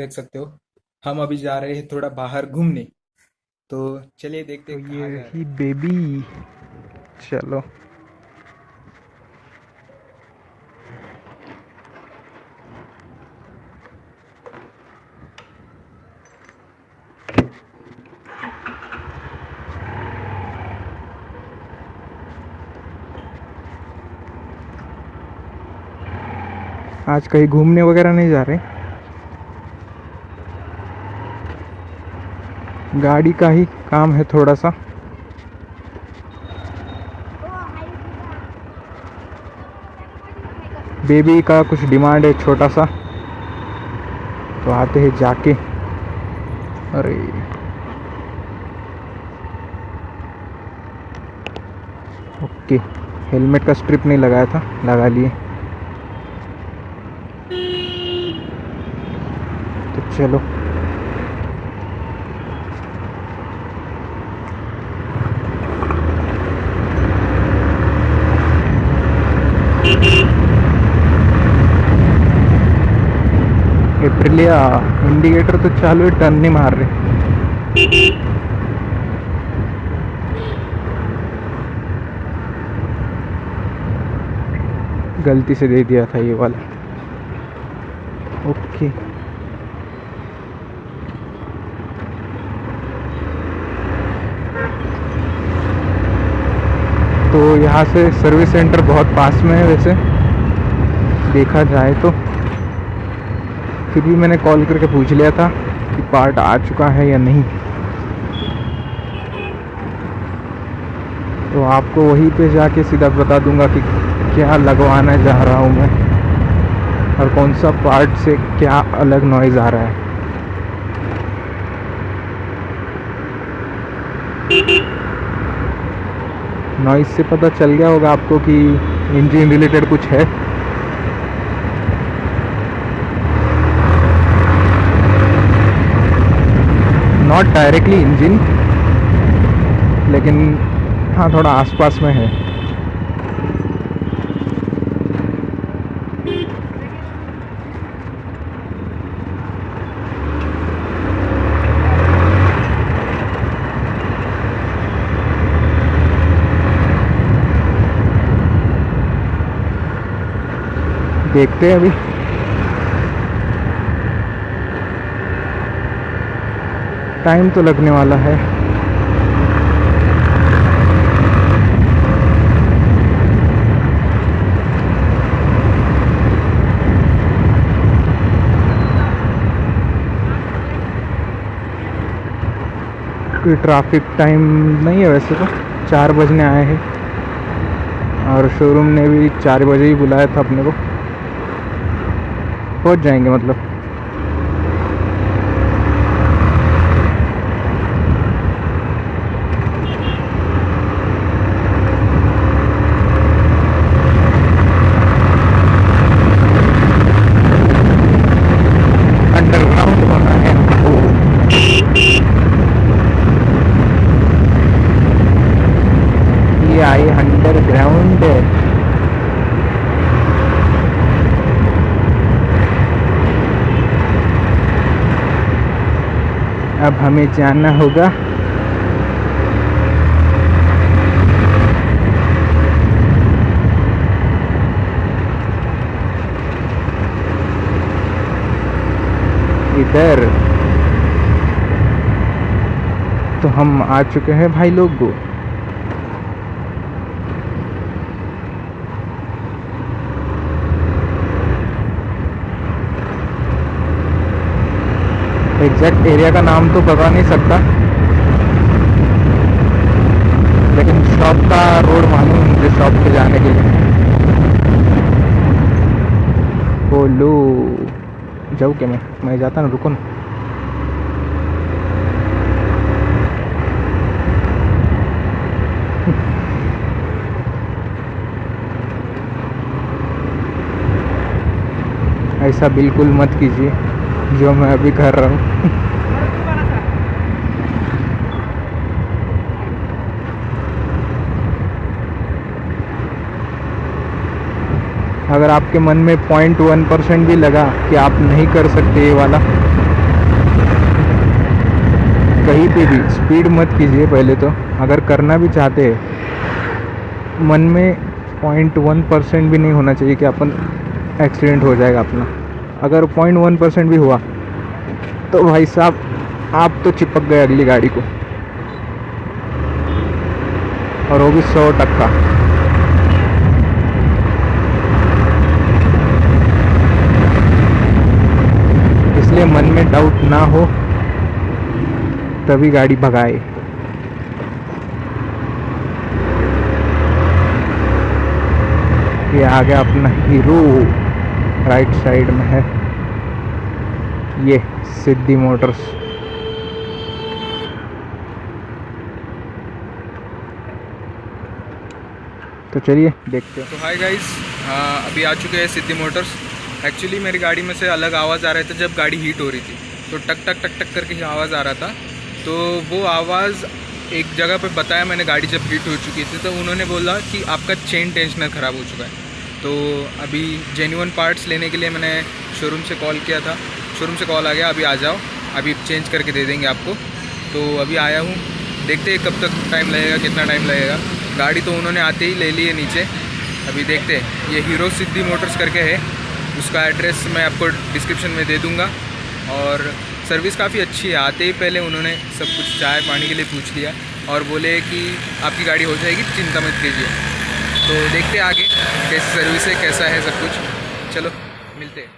देख सकते हो। हम अभी जा रहे हैं थोड़ा बाहर घूमने। तो चलिए देखते तो हैं ये कहाँ जा रहे रही हैं। बेबी। चलो। आज कहीं घूमने वगैरह नहीं जा रहे? गाड़ी का ही काम है थोड़ा सा। बेबी का कुछ डिमांड है छोटा सा, तो आते हैं जाके। अरे ओके, हेलमेट का स्ट्रिप नहीं लगाया था, लगा लिए। तो चलो। एप्रिलिया, इंडिकेटर तो चालू है, टर्न नहीं मार रहे। गलती से दे दिया था ये वाला। ओके। तो यहाँ से सर्विस सेंटर बहुत पास में है वैसे देखा जाए तो। फिर भी मैंने कॉल करके पूछ लिया था कि पार्ट आ चुका है या नहीं। तो आपको वहीं पे जाके सीधा बता दूंगा कि क्या लगवाना चाह रहा हूँ मैं, और कौन सा पार्ट से क्या अलग नॉइज़ आ रहा है। नॉइज़ से पता चल गया होगा आपको कि इंजन रिलेटेड कुछ है। नॉट डायरेक्टली इंजन, लेकिन हाँ थोड़ा आसपास में है। देखते हैं अभी। टाइम तो लगने वाला है। कोई ट्रैफिक टाइम नहीं है वैसे तो, 4 बजने आए हैं और शोरूम ने भी 4 बजे ही बुलाया था अपने को। पहुंच जाएंगे मतलब। अंडरग्राउंड होना है हमको। ये आई अंडरग्राउंड। अब हमें जाना होगा इधर। तो हम आ चुके हैं भाई लोग। एग्जैक्ट एरिया का नाम तो बता नहीं सकता, लेकिन शॉप का रोड मालूम है मुझे, शॉप पे जाने के लिए। बोलो जाऊँ क्या? मैं जाता ना, रुको ना। ऐसा बिल्कुल मत कीजिए जो मैं अभी कर रहा हूँ। अगर आपके मन में 0.1% भी लगा कि आप नहीं कर सकते ये वाला, कहीं पे भी स्पीड मत कीजिए। पहले तो अगर करना भी चाहते हैं, मन में 0.1% भी नहीं होना चाहिए कि अपन एक्सीडेंट हो जाएगा अपना। अगर 0.1% भी हुआ तो भाई साहब आप तो चिपक गए अगली गाड़ी को, और वो भी 100%। इसलिए मन में डाउट ना हो तभी गाड़ी भगाए। ये आ गया अपना हीरो, राइट साइड में है ये सिद्धि मोटर्स। तो चलिए देखते हैं। तो हाय गाइस, अभी आ चुके हैं सिद्धि मोटर्स। एक्चुअली मेरी गाड़ी में से अलग आवाज़ आ रहा था जब गाड़ी हीट हो रही थी, तो टक टक टक टक करके आवाज़ आ रहा था। तो वो आवाज़ एक जगह पे बताया मैंने, गाड़ी जब हीट हो चुकी थी तो उन्होंने बोला कि आपका चेन टेंशनर ख़राब हो चुका है। तो अभी जेन्युइन पार्ट्स लेने के लिए मैंने शोरूम से कॉल किया था, शोरूम से कॉल आ गया अभी आ जाओ, अभी चेंज करके दे देंगे आपको। तो अभी आया हूँ, देखते हैं कब तक टाइम लगेगा, कितना टाइम लगेगा। गाड़ी तो उन्होंने आते ही ले ली है नीचे। अभी देखते हैं, ये हीरो सिद्धि मोटर्स करके है, उसका एड्रेस मैं आपको डिस्क्रिप्शन में दे दूँगा। और सर्विस काफ़ी अच्छी है। आते ही पहले उन्होंने सब कुछ चाय पानी के लिए पूछ लिया और बोले कि आपकी गाड़ी हो जाएगी, चिंता मत कीजिए। तो देखते हैं आगे कैसी सर्विस है, कैसा है सब कुछ। चलो मिलते हैं।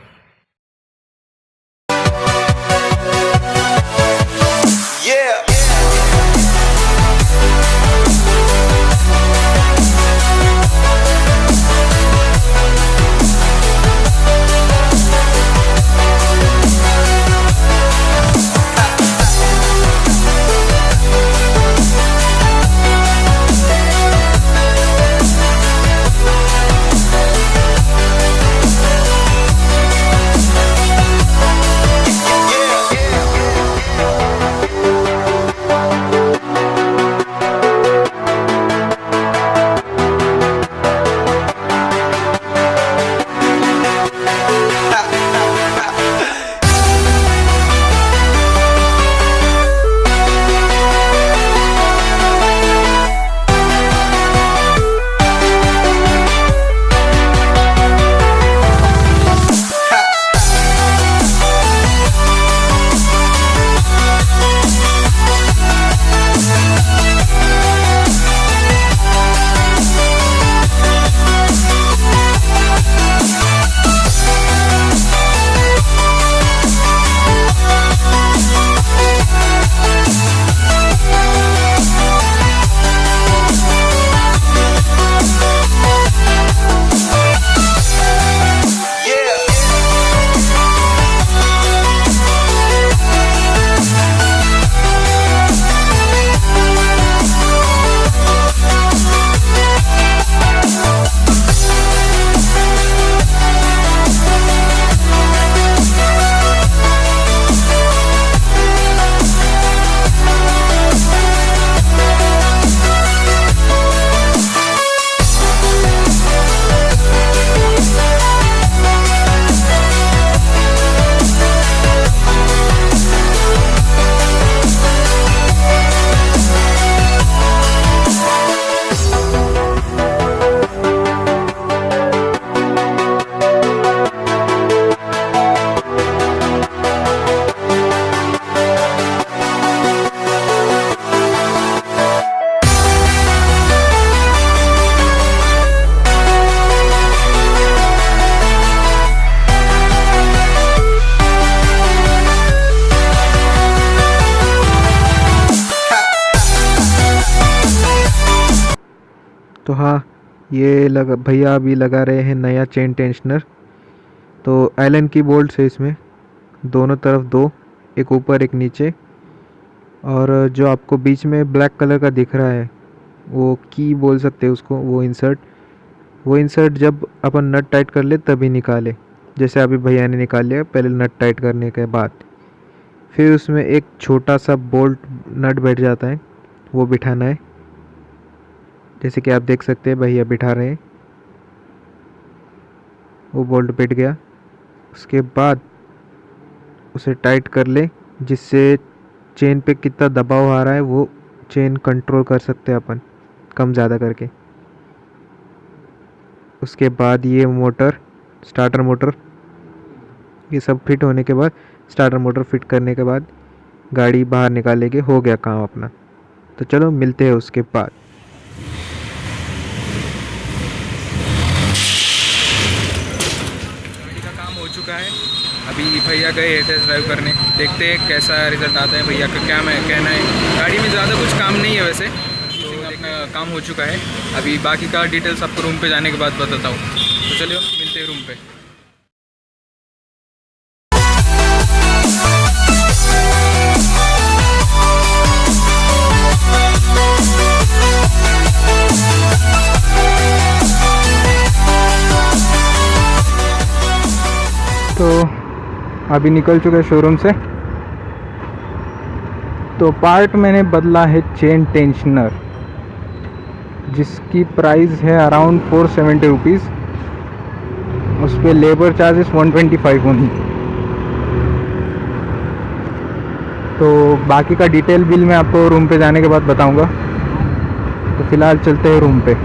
तो हाँ, ये लगा भैया अभी लगा रहे हैं नया चेन टेंशनर। तो एलन की बोल्ट है इसमें, दोनों तरफ दो, एक ऊपर एक नीचे। और जो आपको बीच में ब्लैक कलर का दिख रहा है वो की बोल सकते हैं उसको, वो इंसर्ट जब अपन नट टाइट कर ले तभी निकाले। जैसे अभी भैया ने निकाल लिया पहले नट टाइट करने के बाद, फिर उसमें एक छोटा सा बोल्ट नट बैठ जाता है, वो बिठाना है। जैसे कि आप देख सकते हैं भैया बिठा रहे हैं, वो बोल्ट बैठ गया। उसके बाद उसे टाइट कर ले जिससे चेन पे कितना दबाव आ रहा है वो चेन कंट्रोल कर सकते हैं अपन, कम ज़्यादा करके। उसके बाद ये मोटर, स्टार्टर मोटर, ये सब फिट होने के बाद, स्टार्टर मोटर फिट करने के बाद गाड़ी बाहर निकालेंगे, हो गया काम अपना। तो चलो मिलते हैं उसके बाद। गाड़ी का काम हो चुका है, अभी भैया गए हैं टेस्ट ड्राइव करने, देखते हैं कैसा रिजल्ट आता है। भैया का क्या मैं कहना है, गाड़ी में ज़्यादा कुछ काम नहीं है वैसे, तो अपना काम हो चुका है। अभी बाकी का डिटेल्स आपको रूम पे जाने के बाद बताता हूँ। तो चलिए मिलते हैं रूम पे। तो अभी निकल चुके शोरूम से। तो पार्ट मैंने बदला है चेन टेंशनर, जिसकी प्राइस है अराउंड 470 रुपीज़। उस पर लेबर चार्जेस 125 ओनली। तो बाकी का डिटेल बिल मैं आपको रूम पे जाने के बाद बताऊंगा। तो फ़िलहाल चलते हैं रूम पे।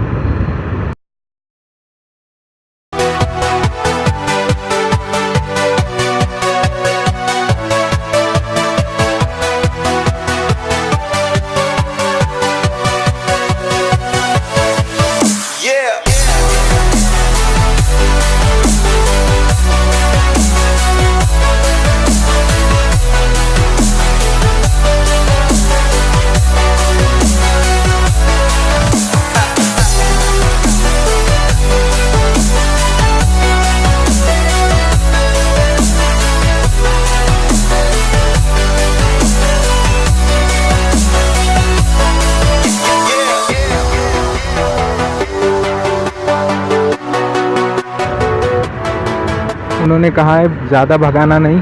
उन्होंने कहा है ज़्यादा भगाना नहीं,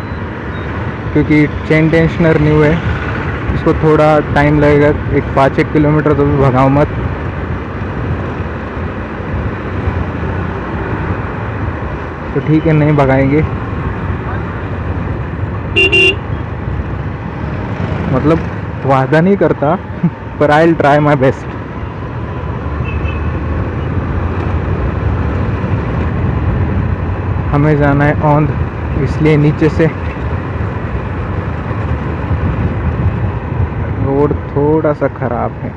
क्योंकि चेन टेंशनर न्यू है, इसको थोड़ा टाइम लगेगा। 5-1 किलोमीटर तो भी भगाओ मत। तो ठीक है, नहीं भगाएंगे, मतलब वादा नहीं करता पर I will try my best. हमें जाना है औंध, इसलिए नीचे से रोड थोड़ा सा ख़राब है।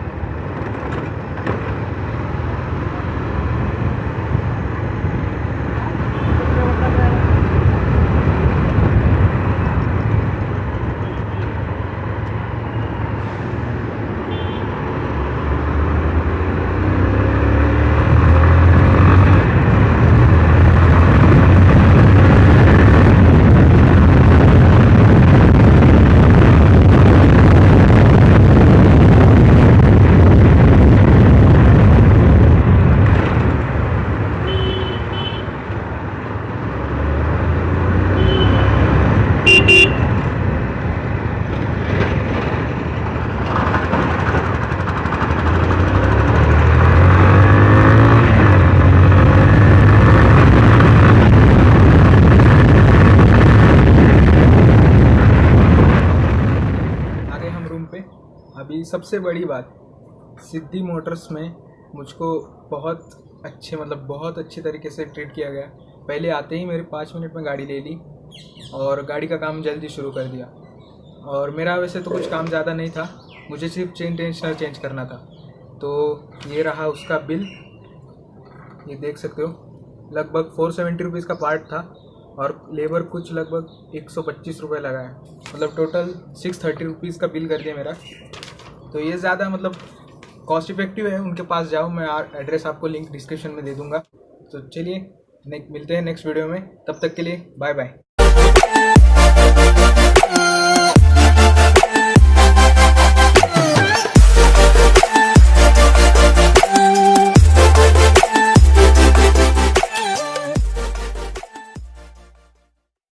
अभी सबसे बड़ी बात, सिद्धि मोटर्स में मुझको बहुत बहुत अच्छे तरीके से ट्रीट किया गया। पहले आते ही मेरे 5 मिनट में गाड़ी ले ली और गाड़ी का काम जल्दी शुरू कर दिया। और मेरा वैसे तो कुछ काम ज़्यादा नहीं था, मुझे सिर्फ चेन टेंशनर चेंज करना था। तो ये रहा उसका बिल, ये देख सकते हो। लगभग 470 रुपीज़ का पार्ट था और लेबर कुछ लगभग 125 रुपये लगा है, मतलब टोटल 630 रुपीज़ का बिल कर दिया मेरा। तो ये ज़्यादा कॉस्ट इफेक्टिव है। उनके पास जाओ, मैं एड्रेस आपको लिंक डिस्क्रिप्शन में दे दूँगा। तो चलिए मिलते हैं नेक्स्ट वीडियो में, तब तक के लिए बाय बाय।